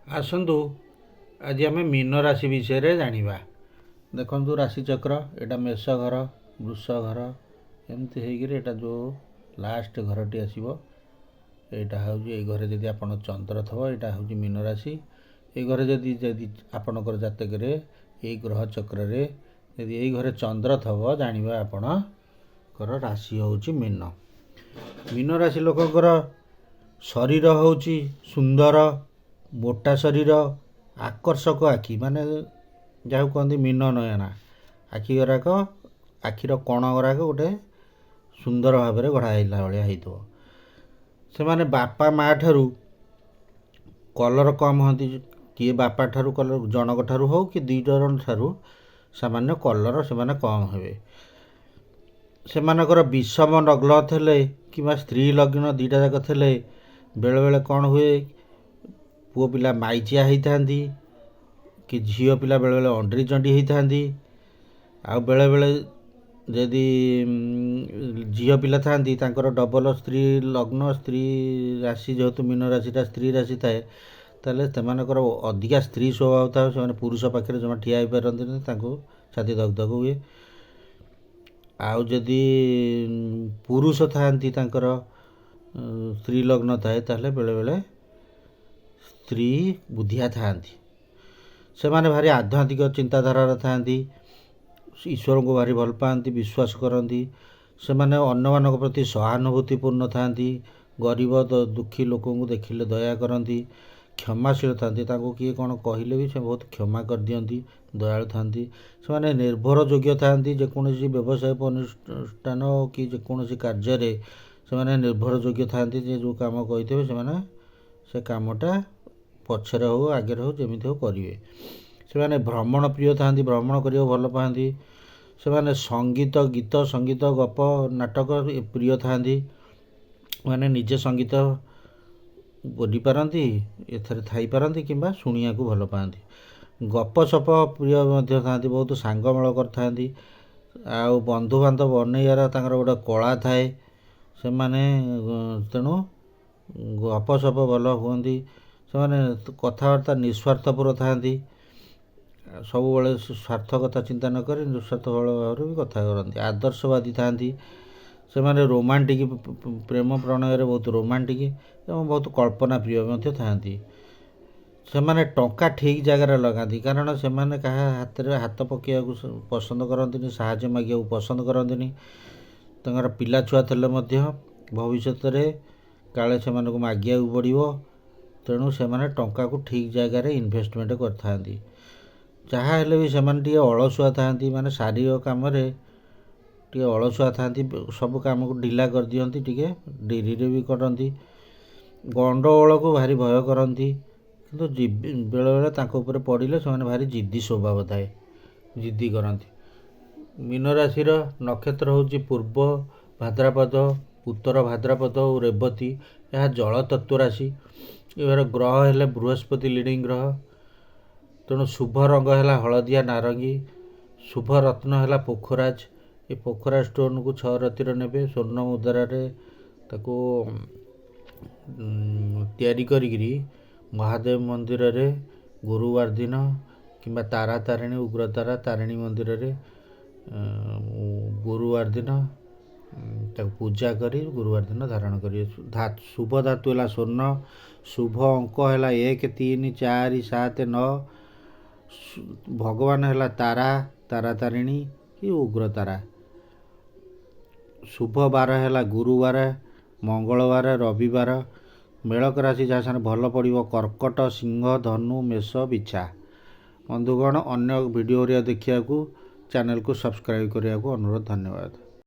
ଆସନ୍ତୁ ଆଜି ଆମେ ମୀନ ରାଶି ବିଷୟରେ ଜାଣିବା। ଦେଖନ୍ତୁ ରାଶିଚକ୍ର, ଏଇଟା ମେଷ ଘର, ବୃଷ ଘର, ଏମିତି ହେଇକିରି ଏଇଟା ଯେଉଁ ଲାଷ୍ଟ ଘରଟି ଆସିବ, ଏଇଟା ହେଉଛି ଏଇ ଘରେ ଯଦି ଆପଣ ଚନ୍ଦ୍ର ଥିବ ଏଇଟା ହେଉଛି ମୀନ ରାଶି। ଏଇ ଘରେ ଯଦି ଯଦି ଆପଣଙ୍କର ଜାତକରେ ଏଇ ଗ୍ରହ ଚକ୍ରରେ ଯଦି ଏଇ ଘରେ ଚନ୍ଦ୍ର ଥିବ ଜାଣିବା ଆପଣଙ୍କର ରାଶି ହେଉଛି ମୀନ। ମୀନ ରାଶି ଲୋକଙ୍କର ଶରୀର ହେଉଛି ସୁନ୍ଦର, ମୋଟା ଶରୀର, ଆକର୍ଷକ ଆଖି, ମାନେ ଯାହାକୁ କହନ୍ତି ମୀନ ନୟନା ଆଖି ଗୁଡ଼ାକ, ଆଖିର କଣ ଗୁଡ଼ାକ ଗୋଟେ ସୁନ୍ଦର ଭାବରେ ଗଢ଼ା ହେଇଲା ଭଳିଆ ହେଇଥିବ। ସେମାନେ ବାପା ମା' ଠାରୁ କଲର୍ କମ୍ ହୁଅନ୍ତି। କିଏ ବାପା ଠାରୁ କଲର୍, ଜଣଙ୍କ ଠାରୁ ହେଉ କି ଦୁଇ ଜଣ ଠାରୁ ସାମାନ୍ୟ କଲର୍ ସେମାନେ କମ୍ ହେବେ। ସେମାନଙ୍କର ବିଷମ ଲଗ୍ନ ଥିଲେ କିମ୍ବା ସ୍ତ୍ରୀ ଲଗ୍ନ ଦୁଇଟା ଯାକ ଥିଲେ ବେଳେବେଳେ କ'ଣ ହୁଏ, ପୁଅ ପିଲା ମାଇଚିଆ ହେଇଥାନ୍ତି କି ଝିଅ ପିଲା ବେଳେବେଳେ ଅଣ୍ଡିରିଚଣ୍ଡି ହେଇଥାନ୍ତି। ଆଉ ବେଳେବେଳେ ଯଦି ଝିଅ ପିଲା ଥାଆନ୍ତି ତାଙ୍କର ଡବଲ ସ୍ତ୍ରୀ ଲଗ୍ନ, ସ୍ତ୍ରୀ ରାଶି, ଯେହେତୁ ମୀନ ରାଶିଟା ସ୍ତ୍ରୀ ରାଶି ଥାଏ, ତାହେଲେ ସେମାନଙ୍କର ଅଧିକା ସ୍ତ୍ରୀ ସ୍ୱଭାବ ଥାଏ। ସେମାନେ ପୁରୁଷ ପାଖରେ ଜମା ଠିଆ ହେଇପାରନ୍ତିନି, ତାଙ୍କୁ ଛାତି ଧକ ଧକ ହୁଏ। ଆଉ ଯଦି ପୁରୁଷ ଥାଆନ୍ତି ତାଙ୍କର ସ୍ତ୍ରୀ ଲଗ୍ନ ଥାଏ, ତାହେଲେ ବେଳେବେଳେ ସ୍ତ୍ରୀ ବୁଦ୍ଧିଆ ଥାଆନ୍ତି। ସେମାନେ ଭାରି ଆଧ୍ୟାତ୍ମିକ ଚିନ୍ତାଧାରାର ଥାଆନ୍ତି, ଈଶ୍ୱରଙ୍କୁ ଭାରି ଭଲ ପାଆନ୍ତି, ବିଶ୍ୱାସ କରନ୍ତି। ସେମାନେ ଅନ୍ୟମାନଙ୍କ ପ୍ରତି ସହାନୁଭୂତିପୂର୍ଣ୍ଣ ଥାଆନ୍ତି, ଗରିବ ଦୁଃଖୀ ଲୋକଙ୍କୁ ଦେଖିଲେ ଦୟା କରନ୍ତି, କ୍ଷମାଶୀଳ ଥାଆନ୍ତି। ତାଙ୍କୁ କିଏ କ'ଣ କହିଲେ ବି ସେ ବହୁତ କ୍ଷମା କରିଦିଅନ୍ତି, ଦୟାଳୁ ଥାଆନ୍ତି। ସେମାନେ ନିର୍ଭର ଯୋଗ୍ୟ ଥାଆନ୍ତି, ଯେକୌଣସି ବ୍ୟବସାୟ ଅନୁଷ୍ଠାନ କି ଯେକୌଣସି କାର୍ଯ୍ୟରେ ସେମାନେ ନିର୍ଭର ଯୋଗ୍ୟ ଥାଆନ୍ତି। ଯେ ଯେଉଁ କାମ କହିଥିବେ ସେମାନେ ସେ କାମଟା ପଛରେ ହେଉ ଆଗରେ ହେଉ ଯେମିତି ହେଉ କରିବେ। ସେମାନେ ଭ୍ରମଣ ପ୍ରିୟ ଥାଆନ୍ତି, ଭ୍ରମଣ କରିବାକୁ ଭଲ ପାଆନ୍ତି। ସେମାନେ ସଙ୍ଗୀତ, ଗୀତ, ସଙ୍ଗୀତ, ଗପ, ନାଟକ ପ୍ରିୟ ଥାଆନ୍ତି। ମାନେ ନିଜେ ସଙ୍ଗୀତ ବୋଲିପାରନ୍ତି, ଏଥିରେ ଥାଇପାରନ୍ତି କିମ୍ବା ଶୁଣିବାକୁ ଭଲ ପାଆନ୍ତି। ଗପସପ ପ୍ରିୟ ମଧ୍ୟ ଥାଆନ୍ତି, ବହୁତ ସାଙ୍ଗମେଳ କରିଥାନ୍ତି। ଆଉ ବନ୍ଧୁବାନ୍ଧବ ବନେଇବାର ତାଙ୍କର ଗୋଟେ କଳା ଥାଏ। ସେମାନେ ତେଣୁ ଗପସପ ଭଲ ହୁଅନ୍ତି। ସେମାନେ କଥାବାର୍ତ୍ତା ନିଃସ୍ୱାର୍ଥପର ଥାଆନ୍ତି, ସବୁବେଳେ ସ୍ୱାର୍ଥ କଥା ଚିନ୍ତା ନ କରି ନିଃସ୍ୱାର୍ଥ ଭାବରେ ବି କଥା କରନ୍ତି। ଆଦର୍ଶବାଦୀ ଥାଆନ୍ତି। ସେମାନେ ରୋମାଣ୍ଟିକ୍, ପ୍ରେମ ପ୍ରଣୟରେ ବହୁତ ରୋମାଣ୍ଟିକ୍ ଏବଂ ବହୁତ କଳ୍ପନା ପ୍ରିୟ ମଧ୍ୟ ଥାଆନ୍ତି। ସେମାନେ ଟଙ୍କା ଠିକ୍ ଜାଗାରେ ଲଗାନ୍ତି, କାରଣ ସେମାନେ କାହା ହାତରେ ହାତ ପକାଇବାକୁ ପସନ୍ଦ କରନ୍ତିନି, ସାହାଯ୍ୟ ମାଗିବାକୁ ପସନ୍ଦ କରନ୍ତିନି। ତାଙ୍କର ପିଲାଛୁଆ ଥିଲେ ମଧ୍ୟ ଭବିଷ୍ୟତରେ କାଳେ ସେମାନଙ୍କୁ ମାଗିବାକୁ ପଡ଼ିବ, ତେଣୁ ସେମାନେ ଟଙ୍କାକୁ ଠିକ୍ ଜାଗାରେ ଇନଭେଷ୍ଟମେଣ୍ଟ କରିଥାନ୍ତି। ଯାହା ହେଲେ ବି ସେମାନେ ଟିକେ ଅଳସୁଆ ଥାଆନ୍ତି, ମାନେ ଶାରୀରିକ କାମରେ ଟିକେ ଅଳସୁଆ ଥାଆନ୍ତି, ସବୁ କାମକୁ ଢିଲା କରିଦିଅନ୍ତି, ଟିକେ ଡେରିରେ ବି କରନ୍ତି। ଗଣ୍ଡଗୋଳକୁ ଭାରି ଭୟ କରନ୍ତି, କିନ୍ତୁ ବେଳେବେଳେ ତାଙ୍କ ଉପରେ ପଡ଼ିଲେ ସେମାନେ ଭାରି ଜିଦ୍ଦି ସ୍ୱଭାବ ଥାଏ, ଜିଦ୍ଦି କରନ୍ତି। ମୀନ ରାଶିର ନକ୍ଷତ୍ର ହେଉଛି ପୂର୍ବ ଭାଦ୍ରପଦ, ଉତ୍ତର ଭାଦ୍ରପଦ ଓ ରେବତୀ। ଏହା ଜଳ ତତ୍ତ୍ୱ ରାଶି। ଏହାର ଗ୍ରହ ହେଲେ ବୃହସ୍ପତି ଲିଡ଼ିଂ ଗ୍ରହ। ତେଣୁ ଶୁଭ ରଙ୍ଗ ହେଲା ହଳଦିଆ ନାରଙ୍ଗୀ। ଶୁଭ ରତ୍ନ ହେଲା ପୋଖରାଜ। ଏ ପୋଖରାଜ ଷ୍ଟୋନ୍କୁ 6 ରାତିରେ ନେବେ, ସ୍ୱର୍ଣ୍ଣ ମୁଦ୍ରାରେ ତାକୁ ତିଆରି କରିକିରି ମହାଦେବ ମନ୍ଦିରରେ ଗୁରୁବାର ଦିନ କିମ୍ବା ତାରା ତାରିଣୀ, ଉଗ୍ରତାରା ତାରିଣୀ ମନ୍ଦିରରେ ଗୁରୁବାର ଦିନ ତାକୁ ପୂଜା କରି ଗୁରୁବାର ଦିନ ଧାରଣ କରିବେ। ଶୁଭ ଧାତୁ ହେଲା ସ୍ୱର୍ଣ୍ଣ। ଶୁଭ ଅଙ୍କ ହେଲା 1, 3, 4, 7, 9। ଭଗବାନ ହେଲା ତାରା, ତାରା ତାରିଣୀ କି ଉଗ୍ରତାରା। ଶୁଭ ବାର ହେଲା ଗୁରୁବାର, ମଙ୍ଗଳବାର, ରବିବାର। ମେଳକ ରାଶି ଯାହା ସାଙ୍ଗରେ ଭଲ ପଡ଼ିବ କର୍କଟ, ସିଂହ, ଧନୁ, ମେଷ, ବିଛା। ବନ୍ଧୁଗଣ, ଅନ୍ୟ ଭିଡ଼ିଓ ଦେଖିବାକୁ ଚ୍ୟାନେଲକୁ ସବସ୍କ୍ରାଇବ୍ କରିବାକୁ ଅନୁରୋଧ। ଧନ୍ୟବାଦ।